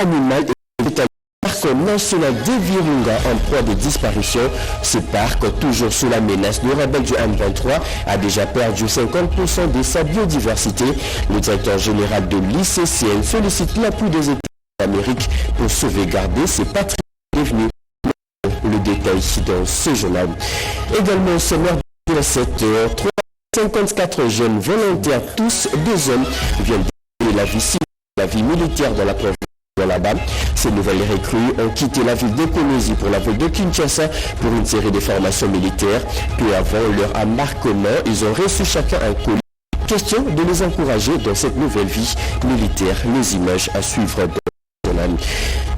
animal et végétal. Le parc national de Virunga en proie de disparition. Ce parc, toujours sous la menace de rebelles du M23, a déjà perdu 50% de sa biodiversité. Le directeur général de l'ICCN sollicite l'appui des États d'Amérique pour sauvegarder ses patrimoines devenus. Le détail ici dans ce journal. Également au sommaire de 7h, 54 jeunes volontaires, tous des hommes, viennent de la vie civile, la vie militaire dans la province de l'Alabama. Ces nouvelles recrues ont quitté la ville de Konosi pour la ville de Kinshasa pour une série de formations militaires. Peu avant leur embarquement, ils ont reçu chacun un colis. Question de les encourager dans cette nouvelle vie militaire. Les images à suivre dans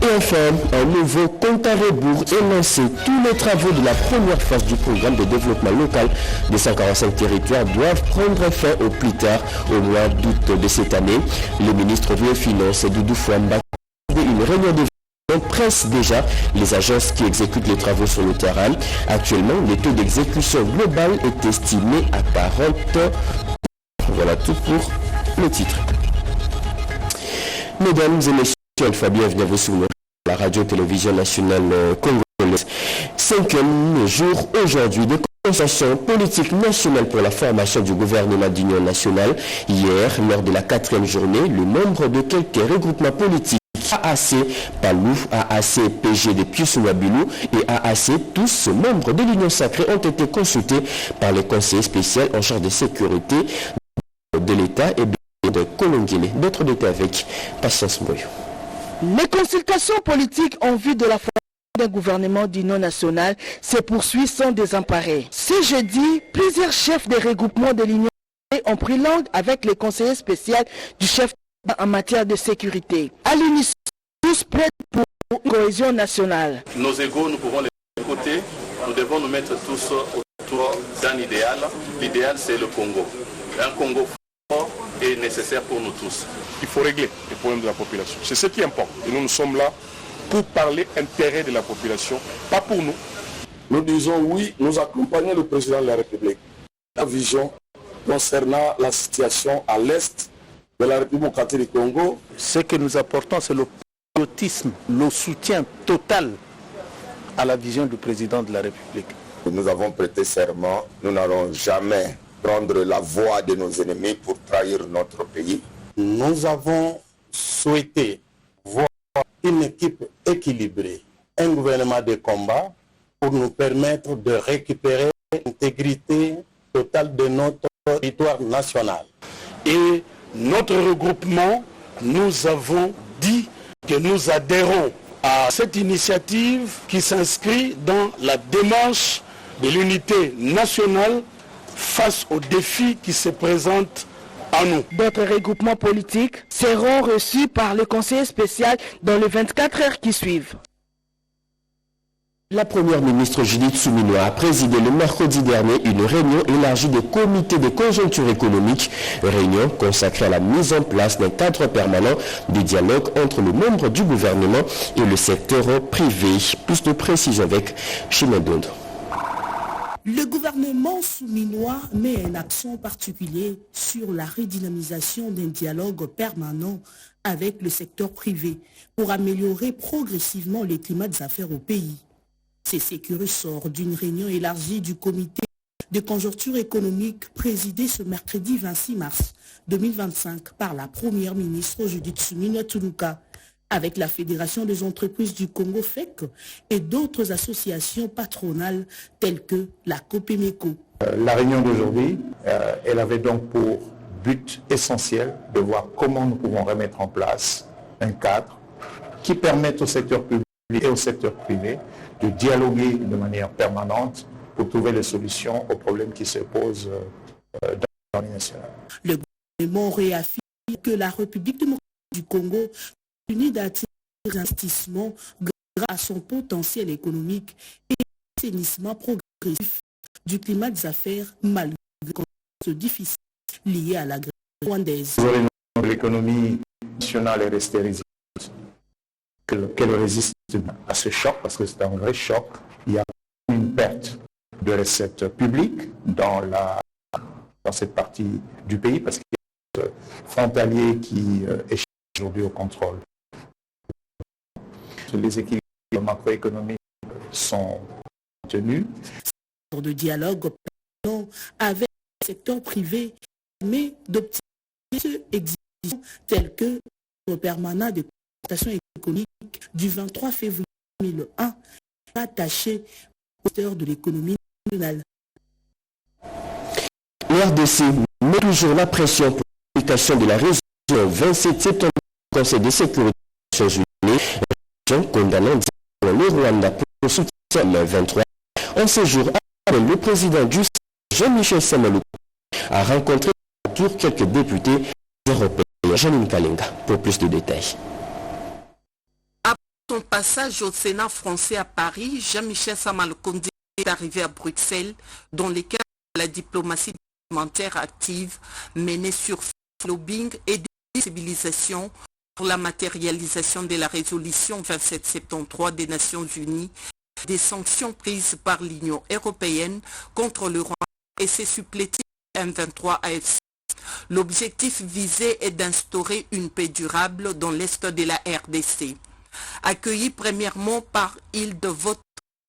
et enfin, un nouveau compte à rebours est lancé. Tous les travaux de la première phase du programme de développement local des 145 territoires doivent prendre fin au plus tard au mois d'août de cette année. Le ministre des Finances, Doudou Fouamba, une réunion de presse déjà les agences qui exécutent les travaux sur le terrain. Actuellement, le taux d'exécution global est estimé à 40. Voilà tout pour le titre. Mesdames et messieurs, une fois bienvenue à vous sur la radio-télévision nationale congolaise. 5e jour aujourd'hui de conversation politique nationale pour la formation du gouvernement d'union nationale. Hier, lors de la 4e journée, le nombre de quelques regroupements politiques AAC Palou, AAC PG de Pius-Wabilou et AAC, tous membres de l'Union sacrée, ont été consultés par les conseillers spéciaux en charge de sécurité de l'État et de Kolongele. D'autres détails avec Patience Moyo. Les consultations politiques en vue de la formation d'un gouvernement d'union nationale se poursuivent sans désemparés. Ce jeudi, plusieurs chefs des regroupements de l'Union ont pris langue avec les conseillers spéciaux du chef en matière de sécurité. À l'unisson, tous plaident pour une cohésion nationale. Nos égaux, nous pouvons les côté. Nous devons nous mettre tous autour d'un idéal. L'idéal, c'est le Congo. Un Congo fort est nécessaire pour nous tous. Il faut régler les problèmes de la population. C'est ce qui importe. Et nous sommes là pour parler intérêt de la population, pas pour nous. Nous disons oui, nous accompagnons le président de la République. La vision concernant la situation à l'est de la République démocratique du Congo. Ce que nous apportons, c'est le patriotisme, le soutien total à la vision du président de la République. Nous avons prêté serment, nous n'allons jamais prendre la voie de nos ennemis pour trahir notre pays. Nous avons souhaité voir une équipe équilibrée, un gouvernement de combat pour nous permettre de récupérer l'intégrité totale de notre territoire national. Et notre regroupement, nous avons dit que nous adhérons à cette initiative qui s'inscrit dans la démarche de l'unité nationale face aux défis qui se présentent à nous. D'autres regroupements politiques seront reçus par le conseiller spécial dans les 24 heures qui suivent. La première ministre Judith Suminwa a présidé le mercredi dernier une réunion élargie des comités de conjoncture économique, réunion consacrée à la mise en place d'un cadre permanent de dialogue entre les membres du gouvernement et le secteur privé. Plus de précision avec Chimendondo. Le gouvernement souminois met un accent particulier sur la redynamisation d'un dialogue permanent avec le secteur privé pour améliorer progressivement le climat des affaires au pays. C'est ce qui ressort d'une réunion élargie du comité de conjoncture économique présidé ce mercredi 26 mars 2025 par la première ministre Judith Suminwa Tuluka, avec la Fédération des entreprises du Congo FEC et d'autres associations patronales telles que la Copemeco. La réunion d'aujourd'hui, elle avait donc pour but essentiel de voir comment nous pouvons remettre en place un cadre qui permette au secteur public et au secteur privé de dialoguer de manière permanente pour trouver les solutions aux problèmes qui se posent dans l'économie nationale. Le gouvernement réaffirme que la République démocratique du Congo continue d'attirer des investissements grâce à son potentiel économique et l'assainissement progressif du climat des affaires malgré les contextes difficiles liés à la grève rwandaise. L'économie nationale est restée résistante, qu'elle résiste à ce choc, parce que c'est un vrai choc. Il y a une perte de recettes publiques dans cette partie du pays, parce qu'il y a un frontalier qui échappe aujourd'hui au contrôle les équilibres macroéconomiques sont tenus. De dialogue avec le secteur privé, mais d'optimiser exigences telles que le permanent de consultation économique du 23 février 2001 attaché au secteur de l'économie nationale. L'RDC met toujours la pression pour l'application de la résolution 27 septembre du Conseil de sécurité des Nations Unies, condamnant le Rwanda pour soutien le 23. En ce jour, le président du Jean-Michel Samalou a rencontré à tour quelques députés européens. Janine Kalinga pour plus de détails. Après son passage au Sénat français à Paris, Jean-Michel Samalou-Kondé est arrivé à Bruxelles dans le cadre de la diplomatie parlementaire active menée sur lobbying et désensibilisation pour la matérialisation de la résolution 2773 des Nations Unies des sanctions prises par l'Union européenne contre le Rwanda et ses supplétifs M23 AFC. L'objectif visé est d'instaurer une paix durable dans l'est de la RDC. Accueillie premièrement par Hilde Vogt,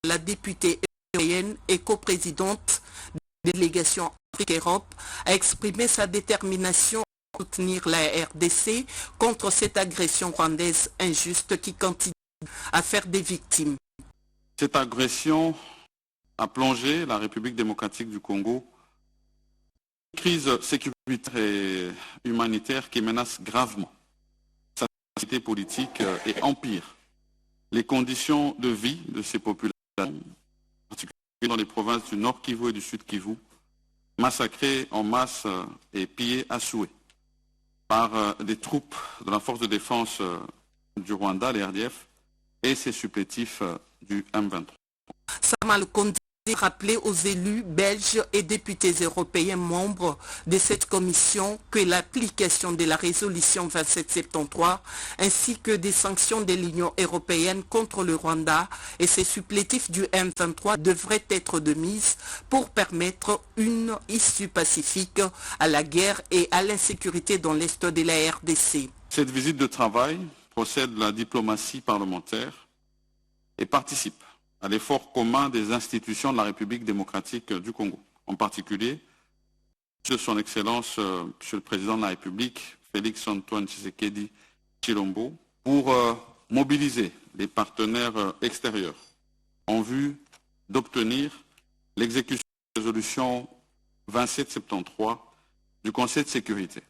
la députée européenne et coprésidente de la délégation Afrique-Europe, a exprimé sa détermination à soutenir la RDC contre cette agression rwandaise injuste qui continue à faire des victimes. Cette agression a plongé la République démocratique du Congo dans une crise sécuritaire et humanitaire qui menace gravement sa stabilité politique et empire les conditions de vie de ces populations, particulièrement dans les provinces du Nord Kivu et du Sud Kivu, massacrées en masse et pillées à souhait par des troupes de la force de défense du Rwanda, les RDF, et ses supplétifs du M23. Samalou-Kondé a rappelé aux élus belges et députés européens membres de cette commission que l'application de la résolution 2773 ainsi que des sanctions de l'Union européenne contre le Rwanda et ses supplétifs du M23 devraient être de mise pour permettre une issue pacifique à la guerre et à l'insécurité dans l'est de la RDC. Cette visite de travail procède de la diplomatie parlementaire et participe à l'effort commun des institutions de la République démocratique du Congo, en particulier de son Excellence, Monsieur le Président de la République, Félix Antoine Tshisekedi Tshilombo, pour mobiliser les partenaires extérieurs en vue d'obtenir l'exécution de la résolution 2773 du Conseil de sécurité.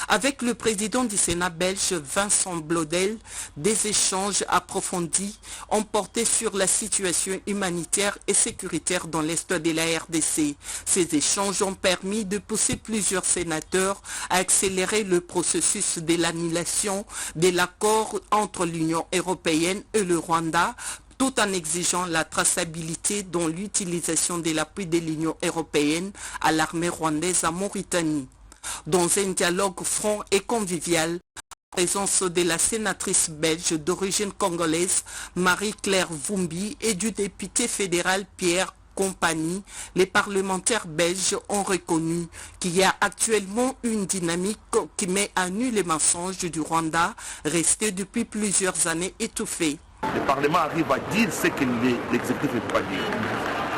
Avec le président du Sénat belge Vincent Blodel, des échanges approfondis ont porté sur la situation humanitaire et sécuritaire dans l'est de la RDC. Ces échanges ont permis de pousser plusieurs sénateurs à accélérer le processus de l'annulation de l'accord entre l'Union européenne et le Rwanda, tout en exigeant la traçabilité dans l'utilisation de l'appui de l'Union européenne à l'armée rwandaise en Mauritanie. Dans un dialogue franc et convivial, en présence de la sénatrice belge d'origine congolaise Marie-Claire Vumbi et du député fédéral Pierre Compagnie, les parlementaires belges ont reconnu qu'il y a actuellement une dynamique qui met à nu les mensonges du Rwanda, resté depuis plusieurs années étouffé. Le Parlement arrive à dire ce que l'exécutif ne peut pas dire.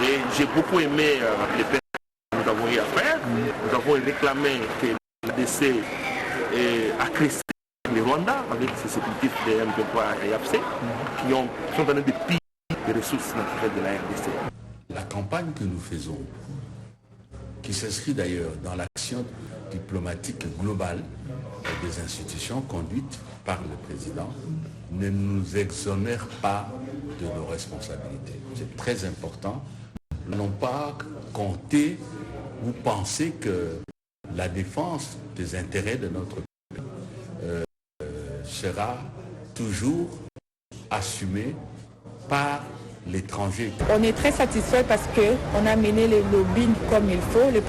Et j'ai beaucoup aimé les personnes que nous avons eu à faire. Nous avons réclamé que l'ADC accrédite le Rwanda avec ses supplétifs de M23 et AFC qui sont en train de piller les ressources naturelles de la RDC. La campagne que nous faisons, qui s'inscrit d'ailleurs dans l'action diplomatique globale des institutions conduites par le président, ne nous exonère pas de nos responsabilités. C'est très important. Non pas compter ou penser que la défense des intérêts de notre pays sera toujours assumée par l'étranger. On est très satisfait parce qu'on a mené le lobbying comme il faut. Le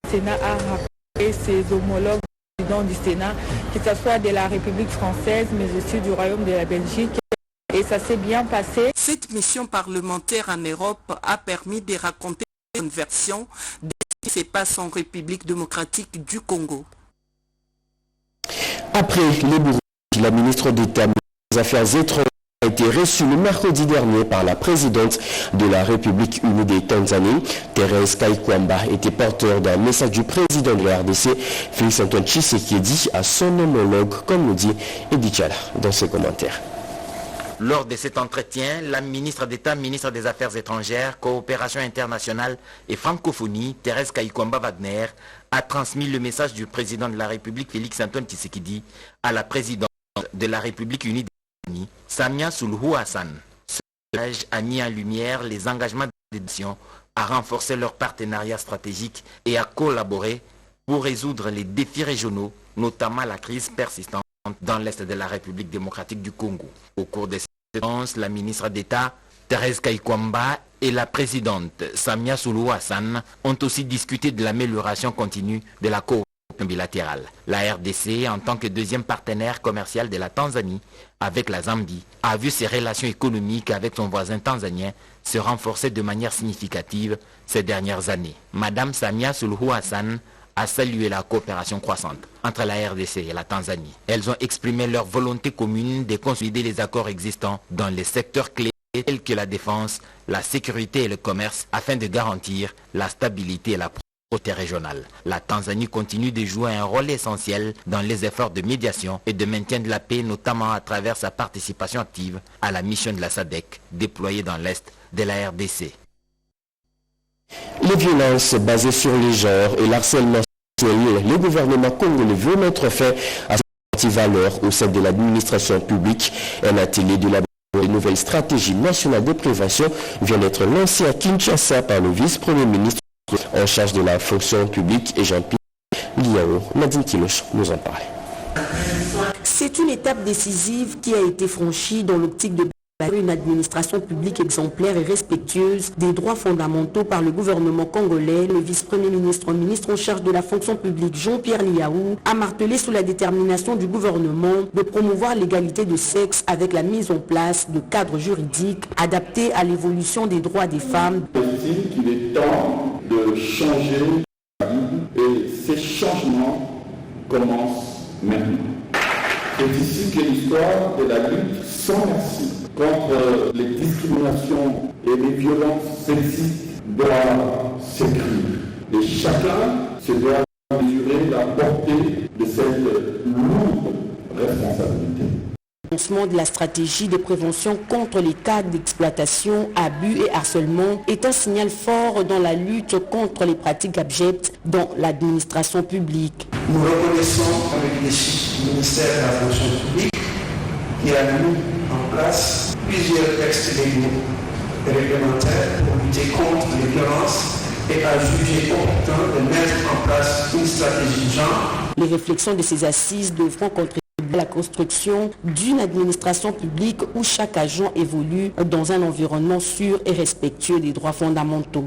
Sénat a rappelé ses homologues du Sénat, que ce soit de la République française, mais aussi du Royaume de la Belgique. Et ça s'est bien passé. Cette mission parlementaire en Europe a permis de raconter une version de ce qui se passe en République démocratique du Congo. Après les Burundi, la ministre d'État des Affaires étrangères et été reçu le mercredi dernier par la présidente de la République unie des Tanzanie. Thérèse Kaikwamba était porteur d'un message du président de la RDC, Félix Antoine Tshisekedi, à son homologue, comme nous dit Edi Tchala dans ses commentaires. Lors de cet entretien, la ministre d'État, ministre des Affaires étrangères, coopération internationale et francophonie, Thérèse Kaikwamba Wagner, a transmis le message du président de la République, Félix Antoine Tshisekedi, à la présidente de la République unie des États-Unis, Samia Suluhu Hassan. Ce message a mis en lumière les engagements des nations à renforcer leur partenariat stratégique et à collaborer pour résoudre les défis régionaux, notamment la crise persistante dans l'Est de la République démocratique du Congo. Au cours de cette séance, la ministre d'État, Thérèse Kaikwamba, et la présidente, Samia Suluhu Hassan, ont aussi discuté de l'amélioration continue de la coopération bilatérale. La RDC, en tant que deuxième partenaire commercial de la Tanzanie avec la Zambie, a vu ses relations économiques avec son voisin tanzanien se renforcer de manière significative ces dernières années. Madame Samia Suluhu Hassan a salué la coopération croissante entre la RDC et la Tanzanie. Elles ont exprimé leur volonté commune de consolider les accords existants dans les secteurs clés tels que la défense, la sécurité et le commerce afin de garantir la stabilité et la prospérité régionale. La Tanzanie continue de jouer un rôle essentiel dans les efforts de médiation et de maintien de la paix, notamment à travers sa participation active à la mission de la SADC déployée dans l'Est de la RDC. Les violences basées sur les genres et l'harcèlement sexuel, le gouvernement congolais veut mettre fin à cette valeur au sein de l'administration publique. Un atelier de la nouvelle stratégie nationale de prévention vient d'être lancé à Kinshasa par le vice-premier ministre en charge de la fonction publique et Jean-Pierre Liao. Nadine Kiloch nous en parle. C'est une étape décisive qui a été franchie dans l'optique de une administration publique exemplaire et respectueuse des droits fondamentaux par le gouvernement congolais. Le vice-premier ministre, ministre en charge de la fonction publique, Jean-Pierre Liao, a martelé sous la détermination du gouvernement de promouvoir l'égalité de sexe avec la mise en place de cadres juridiques adaptés à l'évolution des droits des femmes. J'estime qu'il est temps de changer et ces changements commencent maintenant. C'est ici que l'histoire de la lutte sans merci contre les discriminations et les violences sexistes doit s'écrire. Et chacun se doit mesurer la portée de cette lourde responsabilité. Le lancement de la stratégie de prévention contre les cas d'exploitation, abus et harcèlement est un signal fort dans la lutte contre les pratiques abjectes dans l'administration publique. Nous reconnaissons avec l'équipe du ministère de la fonction publique qui a mis en place plusieurs textes légaux et réglementaires pour lutter contre les violences et a jugé opportun de mettre en place une stratégie de genre. Les réflexions de ces assises devront contribuer à la construction d'une administration publique où chaque agent évolue dans un environnement sûr et respectueux des droits fondamentaux.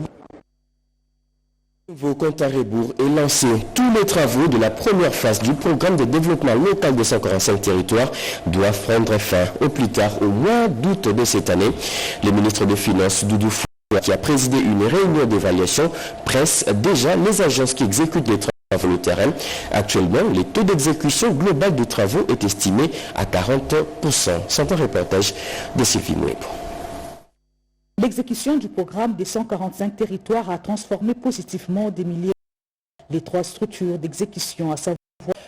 Vos comptes à rebours est lancé. Tous les travaux de la première phase du programme de développement local de 145 territoires doivent prendre fin au plus tard au mois d'août de cette année. Le ministre des Finances, Doudou Fouad, qui a présidé une réunion d'évaluation, presse déjà les agences qui exécutent les travaux le terrain. Actuellement, le taux d'exécution global des travaux est estimé à 40%. C'est un reportage de Sylvie Mouebo. L'exécution du programme des 145 territoires a transformé positivement des milliers. Les trois structures d'exécution, à savoir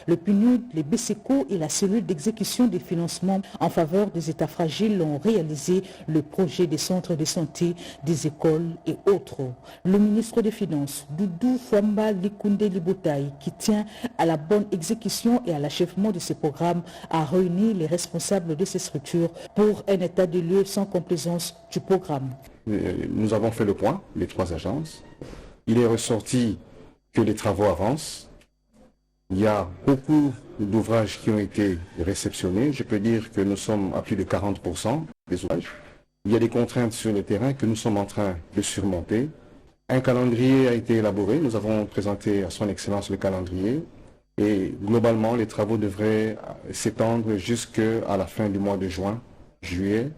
le PNUD, les BCECO et la cellule d'exécution des financements en faveur des États fragiles ont réalisé le projet des centres de santé, des écoles et autres. Le ministre des Finances, Doudou Fouamba Likunde Libotaï, qui tient à la bonne exécution et à l'achèvement de ces programmes, a réuni les responsables de ces structures pour un état de lieu sans complaisance du programme. Nous avons fait le point, les trois agences. Il est ressorti que les travaux avancent. Il y a beaucoup d'ouvrages qui ont été réceptionnés. Je peux dire que nous sommes à plus de 40% des ouvrages. Il y a des contraintes sur le terrain que nous sommes en train de surmonter. Un calendrier a été élaboré. Nous avons présenté à son Excellence le calendrier. Et globalement, les travaux devraient s'étendre jusqu'à la fin du mois de juin, juillet,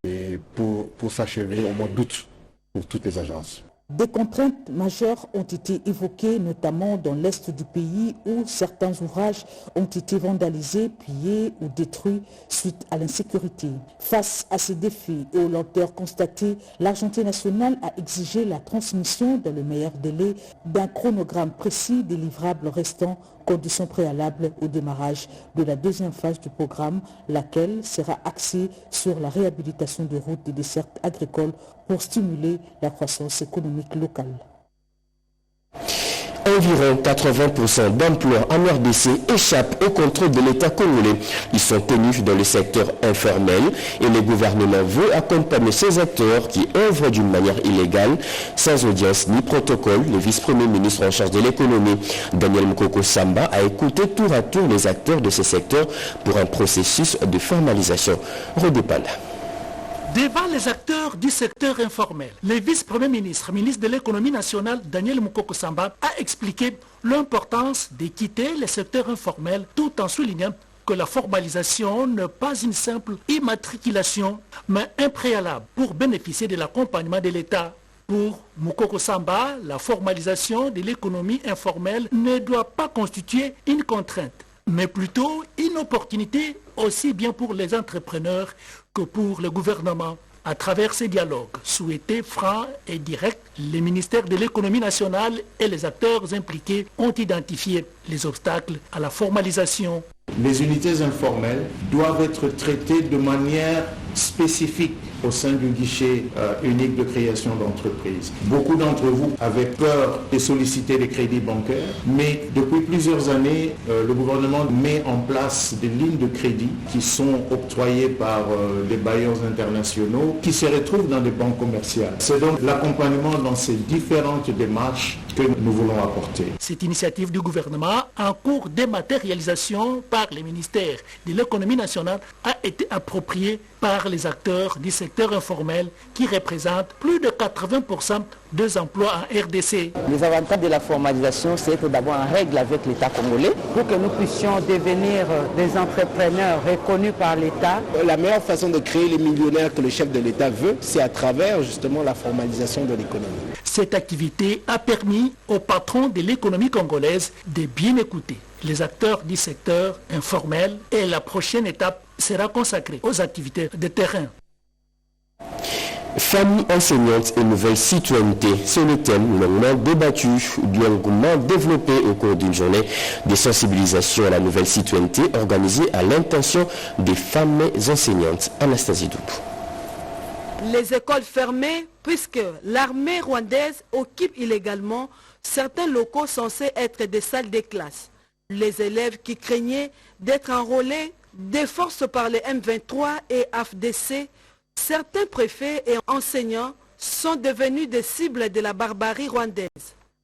et pour s'achever au mois d'août pour toutes les agences. Des contraintes majeures ont été évoquées, notamment dans l'est du pays où certains ouvrages ont été vandalisés, pillés ou détruits suite à l'insécurité. Face à ces défis et aux lenteurs constatées, l'Argenté nationale a exigé la transmission dans le meilleur délai d'un chronogramme précis des livrables restants, condition préalable au démarrage de la deuxième phase du programme, laquelle sera axée sur la réhabilitation de routes et dessertes agricoles pour stimuler la croissance économique locale. Environ 80% d'emplois en RDC échappent au contrôle de l'État congolais. Ils sont tenus dans le secteur informel et le gouvernement veut accompagner ces acteurs qui œuvrent d'une manière illégale, sans audience ni protocole. Le vice-premier ministre en charge de l'économie, Daniel Mukoko Samba, a écouté tour à tour les acteurs de ces secteurs pour un processus de formalisation. Redépanda. Devant les acteurs du secteur informel, le vice-premier ministre, ministre de l'économie nationale, Daniel Mukoko Samba, a expliqué l'importance de quitter le secteur informel tout en soulignant que la formalisation n'est pas une simple immatriculation, mais un préalable pour bénéficier de l'accompagnement de l'État. Pour Mukoko Samba, la formalisation de l'économie informelle ne doit pas constituer une contrainte, mais plutôt une opportunité aussi bien pour les entrepreneurs que pour le gouvernement. À travers ces dialogues souhaités, francs et directs, les ministères de l'économie nationale et les acteurs impliqués ont identifié les obstacles à la formalisation. Les unités informelles doivent être traitées de manière spécifique au sein du guichet unique de création d'entreprise. Beaucoup d'entre vous avaient peur de solliciter les crédits bancaires, mais depuis plusieurs années, le gouvernement met en place des lignes de crédit qui sont octroyées par les bailleurs internationaux qui se retrouvent dans des banques commerciales. C'est donc l'accompagnement dans ces différentes démarches que nous voulons apporter. Cette initiative du gouvernement, en cours de matérialisation par les ministères de l'économie nationale, a été appropriée par les acteurs du secteur informel qui représentent plus de 80% des emplois en RDC. Les avantages de la formalisation, c'est être d'abord en règle avec l'État congolais pour que nous puissions devenir des entrepreneurs reconnus par l'État. La meilleure façon de créer les millionnaires que le chef de l'État veut, c'est à travers justement la formalisation de l'économie. Cette activité a permis aux patrons de l'économie congolaise de bien écouter les acteurs du secteur informel et la prochaine étape sera consacrée aux activités de terrain. Famille enseignante et nouvelle citoyenneté, c'est le thème longuement débattu du engouement développé au cours d'une journée de sensibilisation à la nouvelle citoyenneté organisée à l'intention des femmes enseignantes. Anastasie Doubou. Les écoles fermées puisque l'armée rwandaise occupe illégalement certains locaux censés être des salles de classe. Les élèves qui craignaient d'être enrôlés de force par les M23 et AFDC, certains préfets et enseignants sont devenus des cibles de la barbarie rwandaise.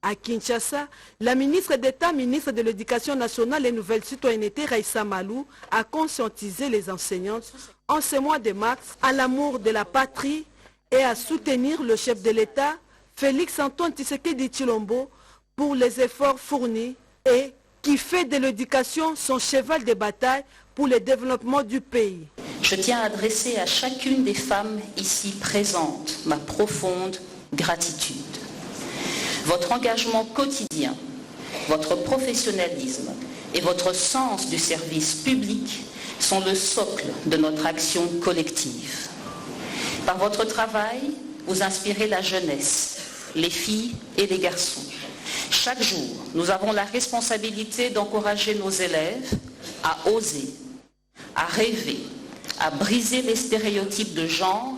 À Kinshasa, la ministre d'État, ministre de l'Éducation nationale et Nouvelle Citoyenneté, Raissa Malou, a conscientisé les enseignantes en ce mois de mars à l'amour de la patrie et à soutenir le chef de l'État, Félix Antoine Tshisekedi Tshilombo, pour les efforts fournis et qui fait de l'éducation son cheval de bataille pour le développement du pays. Je tiens à adresser à chacune des femmes ici présentes ma profonde gratitude. Votre engagement quotidien, votre professionnalisme et votre sens du service public sont le socle de notre action collective. Par votre travail, vous inspirez la jeunesse, les filles et les garçons. Chaque jour, nous avons la responsabilité d'encourager nos élèves à oser, à rêver, à briser les stéréotypes de genre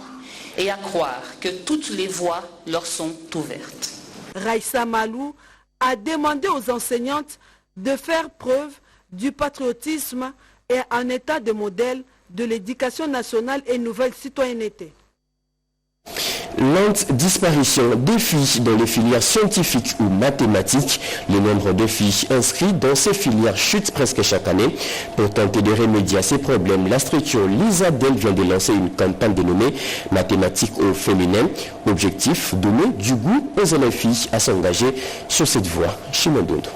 et à croire que toutes les voies leur sont ouvertes. Raissa Malou a demandé aux enseignantes de faire preuve du patriotisme et un état de modèle de l'éducation nationale et nouvelle citoyenneté. Lente disparition des filles dans les filières scientifiques ou mathématiques. Le nombre de filles inscrites dans ces filières chute presque chaque année. Pour tenter de remédier à ces problèmes, la structure L'Isadel vient de lancer une campagne dénommée Mathématiques au féminin. Objectif, donner du goût aux élèves filles à s'engager sur cette voie. Chimodondo.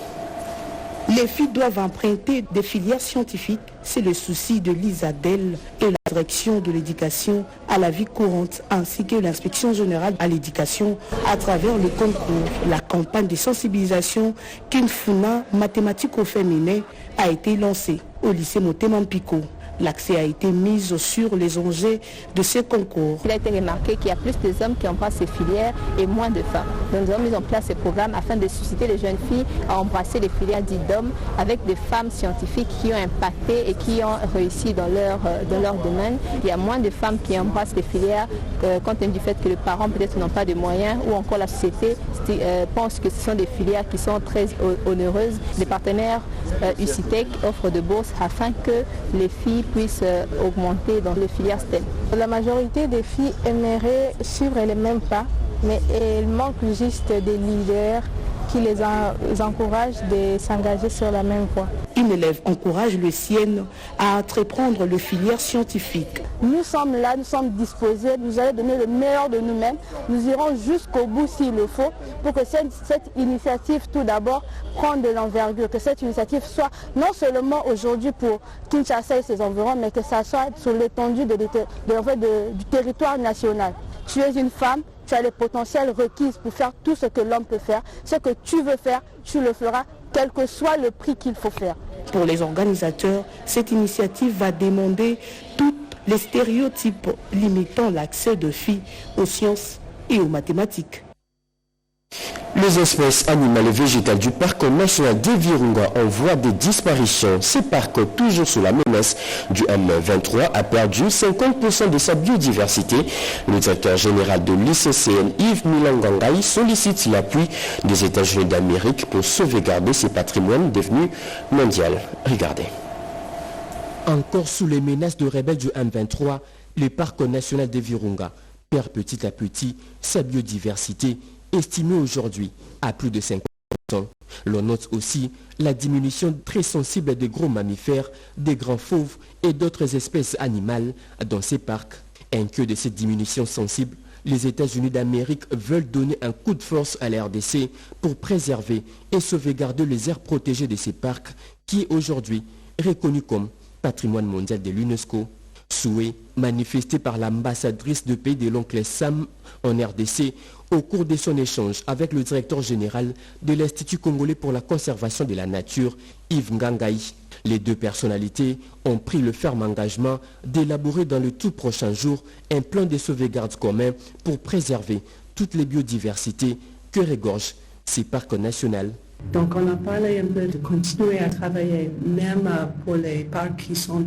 Les filles doivent emprunter des filières scientifiques. C'est le souci de l'ISADEL et la direction de l'éducation à la vie courante ainsi que l'inspection générale à l'éducation à travers le concours. La campagne de sensibilisation Kinfuna mathématiques au féminin a été lancée au lycée Motema Mpiko. L'accès a été mis sur les enjeux de ces concours. Il a été remarqué qu'il y a plus d'hommes qui embrassent ces filières et moins de femmes. Donc nous avons mis en place ce programme afin de susciter les jeunes filles à embrasser les filières dites d'hommes avec des femmes scientifiques qui ont impacté et qui ont réussi dans leur domaine. Il y a moins de femmes qui embrassent les filières compte tenu du fait que les parents peut-être n'ont pas de moyens ou encore la société pense que ce sont des filières qui sont très onéreuses. Les partenaires UCITEC offrent de bourses afin que les filles puissent augmenter dans les filières STEM. La majorité des filles aimeraient suivre les mêmes pas, mais il manque juste des leaders qui les encouragent de s'engager sur la même voie. Une élève encourage le sien à entreprendre le filière scientifique. Nous sommes là, nous sommes disposés, nous allons donner le meilleur de nous-mêmes. Nous irons jusqu'au bout s'il le faut pour que cette initiative tout d'abord prenne de l'envergure, que cette initiative soit non seulement aujourd'hui pour Kinshasa et ses environs, mais que ça soit sur l'étendue du territoire national. Tu es une femme, tu as les potentiels requis pour faire tout ce que l'homme peut faire. Ce que tu veux faire, tu le feras, quel que soit le prix qu'il faut faire. Pour les organisateurs, cette initiative va demander tous les stéréotypes limitant l'accès de filles aux sciences et aux mathématiques. Les espèces animales et végétales du parc national de Virunga en voie de disparition. Ce parc, toujours sous la menace du M23, a perdu 50% de sa biodiversité. Le directeur général de l'ICCN, Yves Milangangaï, sollicite l'appui des États-Unis d'Amérique pour sauvegarder ces patrimoines devenus mondiaux. Regardez. Encore sous les menaces de rebelles du M23, le parc national de Virunga perd petit à petit sa biodiversité, estimé aujourd'hui à plus de 50%. L'on note aussi la diminution très sensible des gros mammifères, des grands fauves et d'autres espèces animales dans ces parcs. Inquiets de cette diminution sensible, les États-Unis d'Amérique veulent donner un coup de force à la RDC pour préserver et sauvegarder les aires protégées de ces parcs qui est aujourd'hui reconnu comme patrimoine mondial de l'UNESCO. Souhait manifesté par l'ambassadrice de pays de l'oncle Sam en RDC au cours de son échange avec le directeur général de l'Institut congolais pour la conservation de la nature, Yves Ngangaï. Les deux personnalités ont pris le ferme engagement d'élaborer dans le tout prochain jour un plan de sauvegarde commun pour préserver toutes les biodiversités que regorgent ces parcs nationaux. Donc on a parlé un peu de continuer à travailler même pour les parcs qui sont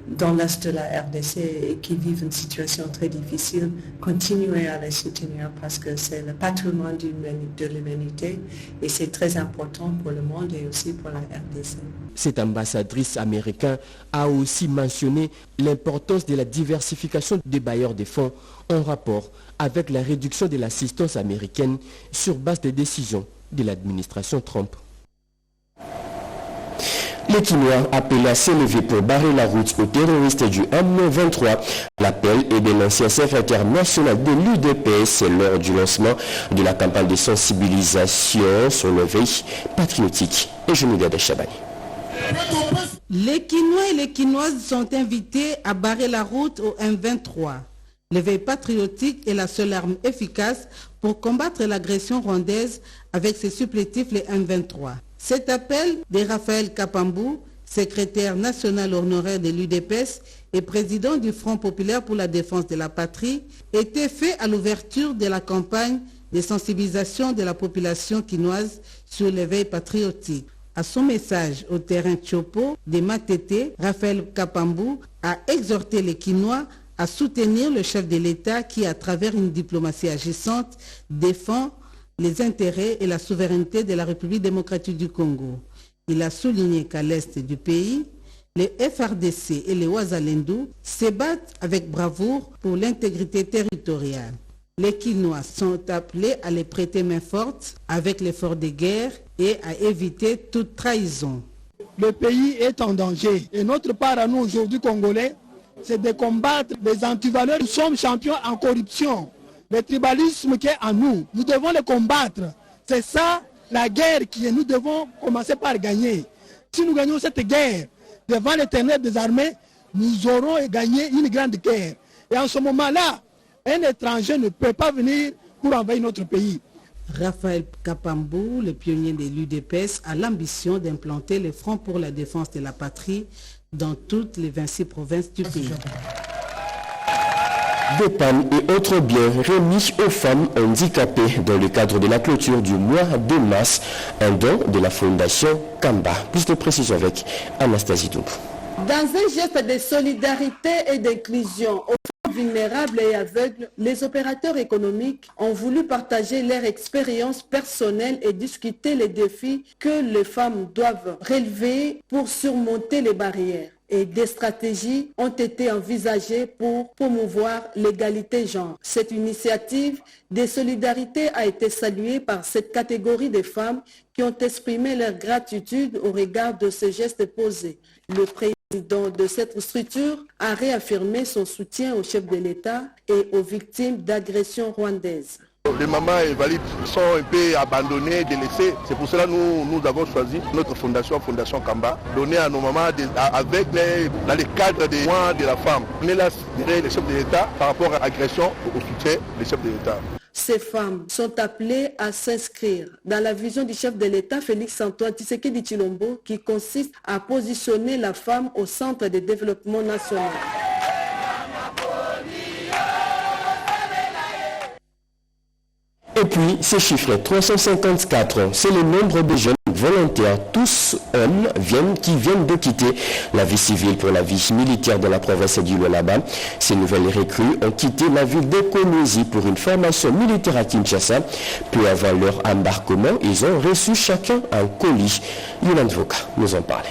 dans l'est de la RDC et qui vivent une situation très difficile, continuer à les soutenir parce que c'est le patrimoine de l'humanité et c'est très important pour le monde et aussi pour la RDC. Cette ambassadrice américaine a aussi mentionné l'importance de la diversification des bailleurs de fonds en rapport avec la réduction de l'assistance américaine sur base des décisions de l'administration Trump. Les Kinois appellent à s'élever pour barrer la route aux terroristes du M23. L'appel est de l'ancien secrétaire national de l'UDPS lors du lancement de la campagne de sensibilisation sur l'éveil patriotique. Et je me dis Chabani. Les Kinois et les Kinoises sont invités à barrer la route au M23. L'éveil patriotique est la seule arme efficace pour combattre l'agression rwandaise avec ses supplétifs les M23. Cet appel de Raphaël Kapambou, secrétaire national honoraire de l'UDPS et président du Front populaire pour la défense de la patrie, était fait à l'ouverture de la campagne de sensibilisation de la population kinoise sur l'éveil patriotique. À son message au terrain Chopo de Matete, Raphaël Kapambou a exhorté les Kinois à soutenir le chef de l'État qui, à travers une diplomatie agissante, défend les intérêts et la souveraineté de la République démocratique du Congo. Il a souligné qu'à l'est du pays, les FRDC et les Ouazalendou se battent avec bravoure pour l'intégrité territoriale. Les Kinois sont appelés à les prêter main forte avec l'effort de guerre et à éviter toute trahison. Le pays est en danger et notre part à nous aujourd'hui Congolais, c'est de combattre les antivaleurs. Nous sommes champions en corruption. Le tribalisme qui est en nous, nous devons le combattre. C'est ça la guerre que nous devons commencer par gagner. Si nous gagnons cette guerre devant l'Éternel des armées, nous aurons gagné une grande guerre. Et en ce moment-là, un étranger ne peut pas venir pour envahir notre pays. Raphaël Kapambou, le pionnier de l'UDPS, a l'ambition d'implanter les fronts pour la défense de la patrie dans toutes les 26 provinces du pays. Des pannes et autres biens remis aux femmes handicapées dans le cadre de la clôture du mois de mars, un don de la Fondation Kamba. Plus de précisions avec Anastasie Toub. Dans un geste de solidarité et d'inclusion aux femmes vulnérables et aveugles, les opérateurs économiques ont voulu partager leur expérience personnelle et discuter les défis que les femmes doivent relever pour surmonter les barrières. Et des stratégies ont été envisagées pour promouvoir l'égalité genre. Cette initiative de solidarité a été saluée par cette catégorie de femmes qui ont exprimé leur gratitude au regard de ce geste posé. Le président de cette structure a réaffirmé son soutien au chef de l'État et aux victimes d'agressions rwandaises. Les mamans invalides sont un peu abandonnées, délaissées. C'est pour cela que nous avons choisi notre fondation, Fondation Kamba, donner à nos mamans dans le cadre des mois de la femme. On est là derrière les chefs de l'État par rapport à l'agression au soutien des chefs de l'État. Ces femmes sont appelées à s'inscrire dans la vision du chef de l'État, Félix-Antoine Tshisekedi Tshilombo, qui consiste à positionner la femme au centre du développement national. Et puis, ces chiffres, 354, c'est le nombre de jeunes volontaires, tous hommes, qui viennent de quitter la vie civile pour la vie militaire de la province du Lualaba. Ces nouvelles recrues ont quitté la ville de Kolwezi pour une formation militaire à Kinshasa. Peu avant leur embarquement, ils ont reçu chacun un colis. Yolande Voka nous en parle.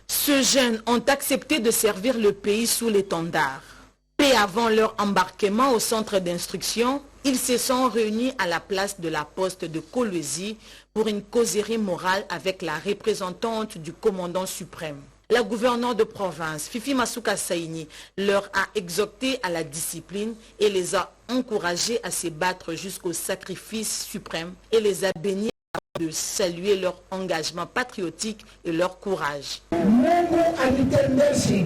Ces jeunes ont accepté de servir le pays sous l'étendard. Peu avant leur embarquement au centre d'instruction, ils se sont réunis à la place de la poste de Kolwezi pour une causerie morale avec la représentante du commandant suprême. La gouverneure de province, Fifi Masuka Saini, leur a exhorté à la discipline et les a encouragés à se battre jusqu'au sacrifice suprême et les a bénis de saluer leur engagement patriotique et leur courage. Mungu alitendeshe.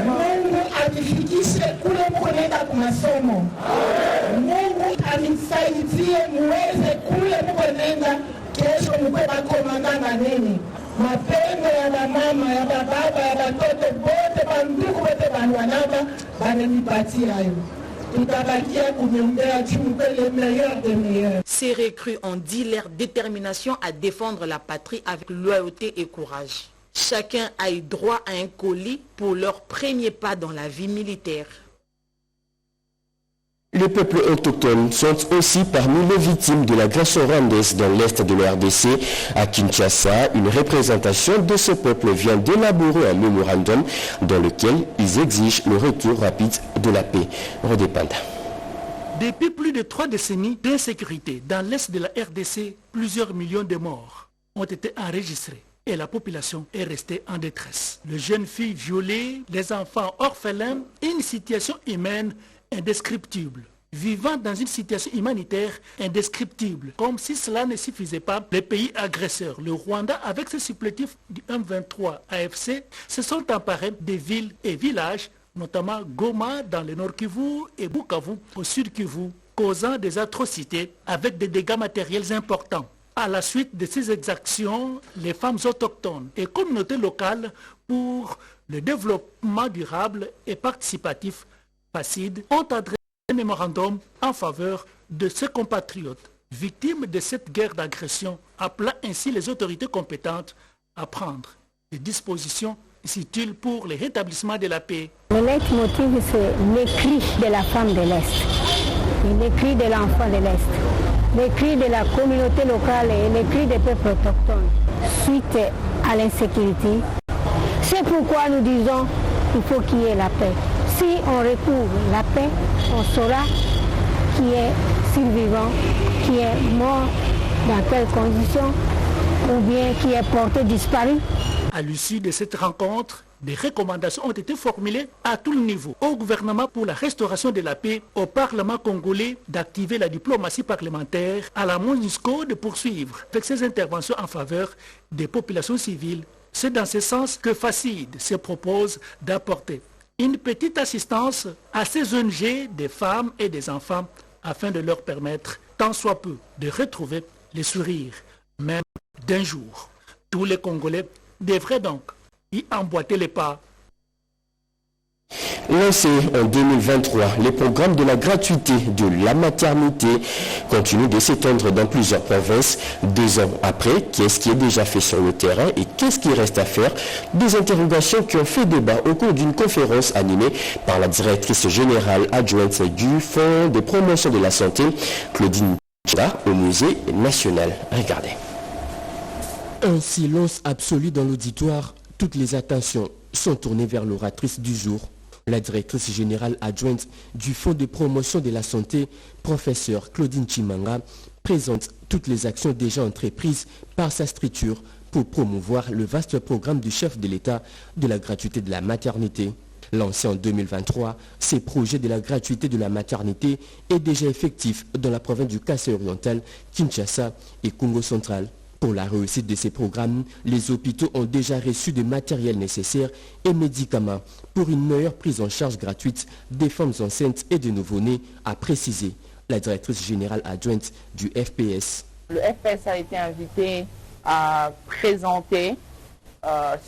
Mungu anifikishe kule mkoenda kwa masomo. Mungu anisaidie muweze kule mkoenda kesho mkwe bakomanda na nini. Mapendo ya mama, ya baba, ya batoto bote banduku bote banwanaba bananipatia hayo. Ces recrues ont dit leur détermination à défendre la patrie avec loyauté et courage. Chacun a eu droit à un colis pour leur premier pas dans la vie militaire. Les peuples autochtones sont aussi parmi les victimes de l'agression rwandaise dans l'est de la RDC. À Kinshasa, une représentation de ce peuple vient d'élaborer un mémorandum dans lequel ils exigent le retour rapide de la paix. Redépenda. Depuis plus de 3 décennies d'insécurité dans l'est de la RDC, plusieurs millions de morts ont été enregistrés et la population est restée en détresse. Les jeunes filles violées, les enfants orphelins, une situation humaine indescriptible. Vivant dans une situation humanitaire indescriptible. Comme si cela ne suffisait pas, les pays agresseurs, le Rwanda avec ses supplétifs du M23 AFC, se sont emparés des villes et villages, notamment Goma dans le nord Kivu et Bukavu au sud Kivu, causant des atrocités avec des dégâts matériels importants. À la suite de ces exactions, les femmes autochtones et communautés locales pour le développement durable et participatif FACID ont adressé un mémorandum en faveur de ses compatriotes victimes de cette guerre d'agression, appelant ainsi les autorités compétentes à prendre des dispositions utiles pour le rétablissement de la paix. Le leitmotiv, c'est les cris de la femme de l'Est, les cris de l'enfant de l'Est, les cris de la communauté locale et les cris des peuples autochtones suite à l'insécurité. C'est pourquoi nous disons qu'il faut qu'il y ait la paix. Si on retrouve la paix, on saura qui est survivant, qui est mort, dans quelles conditions, ou bien qui est porté disparu. À l'issue de cette rencontre, Des recommandations ont été formulées à tout le niveau, au gouvernement pour la restauration de la paix, au Parlement congolais d'activer la diplomatie parlementaire, à la MONUSCO de poursuivre avec ses interventions en faveur des populations civiles. C'est dans ce sens que FACID se propose d'apporter une petite assistance à ces ONG des femmes et des enfants afin de leur permettre, tant soit peu, de retrouver les sourires, même d'un jour. Tous les Congolais devraient donc y emboîter les pas. Lancé en 2023, les programmes de la gratuité de la maternité continuent de s'étendre dans plusieurs provinces. 2 ans après, qu'est-ce qui est déjà fait sur le terrain et qu'est-ce qui reste à faire? Des interrogations qui ont fait débat au cours d'une conférence animée par la directrice générale adjointe du Fonds de promotion de la santé, Claudine Chida, au Musée national. Regardez. Un silence absolu dans l'auditoire. Toutes les attentions sont tournées vers l'oratrice du jour. La directrice générale adjointe du Fonds de promotion de la santé, professeure Claudine Chimanga, présente toutes les actions déjà entreprises par sa structure pour promouvoir le vaste programme du chef de l'État de la gratuité de la maternité. Lancé en 2023, ces projets de la gratuité de la maternité est déjà effectif dans la province du Kassai oriental, Kinshasa et Congo central. Pour la réussite de ces programmes, les hôpitaux ont déjà reçu des matériels nécessaires et médicaments pour une meilleure prise en charge gratuite des femmes enceintes et des nouveau-nés, a précisé la directrice générale adjointe du FPS. Le FPS a été invité à présenter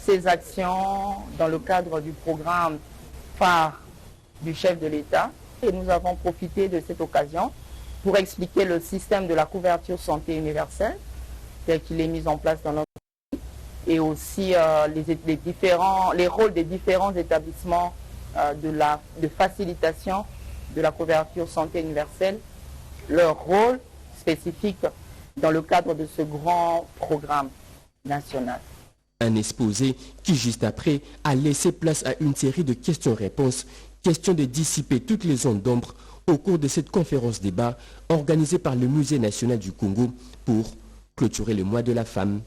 ses actions dans le cadre du programme phare du chef de l'État. Et nous avons profité de cette occasion pour expliquer le système de la couverture santé universelle tel qu'il est mis en place dans notre pays, et aussi les rôles des différents établissements de facilitation de la couverture santé universelle, leur rôle spécifique dans le cadre de ce grand programme national. Un exposé qui, juste après, a laissé place à une série de questions-réponses, question de dissiper toutes les ondes d'ombre au cours de cette conférence-débat organisée par le Musée national du Congo pour clôturer le mois de la femme.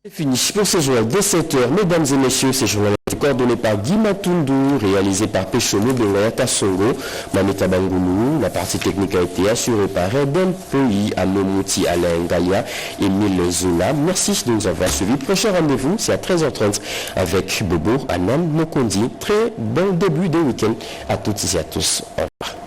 C'est fini pour ce journal de 7h. Mesdames et messieurs, ce journal est coordonné par Guy Matundu, réalisé par Péchomo Belata Songo, Mameta Bangoulou. La partie technique a été assurée par Eden Feuilly, Anomouti Alain Galia, Emile Zola. Merci de nous avoir suivis. Prochain rendez-vous, c'est à 13h30 avec Bobo Anam Mokondi. Très bon début de week-end à toutes et à tous. Au revoir.